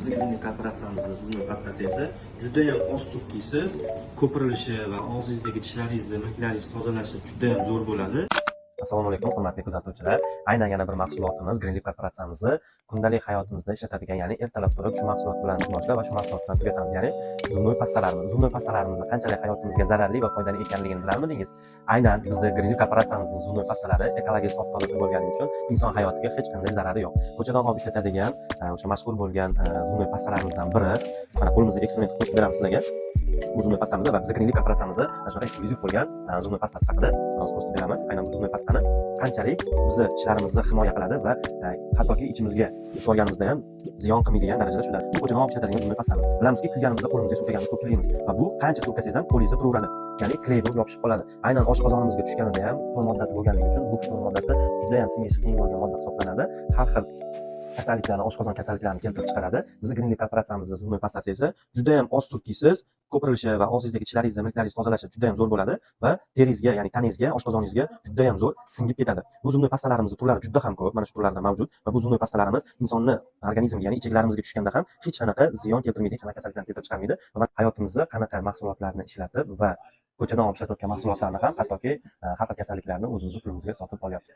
Bizning kooperatsiyamizda zumli pastasi esa juda ham oz turkisiz, ko'pirilishi va og'zingizdagi tishlaringizni, milklaringizni tozalashi juda ham zo'r bo'ladi. Assalomu alaykum hurmatli kuzatuvchilar. Aynan yana bir mahsulotimiz Greenleaf korporatsiyamizni kundalik hayotimizda ishlatadigan, ya'ni ertalab turib shu mahsulot bilan boshlab va shu mahsulot bilan tugatamiz, ya'ni zumli pastalarimiz. Zumli pastalarimiz qanchalik hayotimizga zararli va foydali ekanligini bilarmidingiz? Aynan bizning Greenleaf korporatsiyamizning zumli pastalari ekologik sof toza bo'lgani uchun inson hayotiga hech qanday zarari yo'q. Ko'chadan olib ishlatadigan o'sha mashhur bo'lgan zumli pastalarimizdan biri, mana qo'limizda eksperiment qo'shib beramiz sizlarga. Bu zumli pastamizda va bizning Greenleaf korporatsiyamizda shunaqa eksklyuziv bo'lgan zumli pastasi haqida ko'rsatib beramiz. Aynan bu zumli pastani qanchalik bizni tishlarimizni himoya qiladi va hattoki ichimizga yutib olganimizda ham ziyon qilmaydigan darajada shular. Bu ko'chadan olib ishlatadigan zumli pastamiz. Bilamizki, kuyganimizda qo'limizga surtganimiz ko'pchiligimiz va bu qancha surtsangiz ham qo'lingizda turaveradi. Ya'ni kley bo'lib yopishib qoladi. Aynan oshqozonimizga tushganida ham fitor moddasi bo'lganligi uchun bu fitor moddasi juda ham singishi qiyin bo'lgan modda hisoblanadi. Har xil kasalliklarni, oshqozon kasalliklarini keltirib chiqaradi. Bizning Greenleaf korporatsiyamizning zumli pastasi esa juda ham oz turkisiz, ko'pirilishi va og'zingizdagi tishlaringizni, milklaringizni tozalashi juda ham zo'r bo'ladi va teringizga, ya'ni tanangizga, oshqozoningizga juda ham zo'r singib ketadi. Bu zumli pastalarimizni turlari juda ham ko'p, mana shu turlarda mavjud va bu zumli pastalarimiz insonni organizmiga, ya'ni ichaklarimizga tushganda ham hech qanaqa ziyon keltirmaydi, hech qanaqa kasalliklarni keltirib chiqarmaydi va hayotimizda qanaqa mahsulotlarni ishlatib va ko'chadan olib ishlatayotgan mahsulotlarni ham hattoki har xil kasalliklarni o'zimizni pulimizga sotib olyapmiz.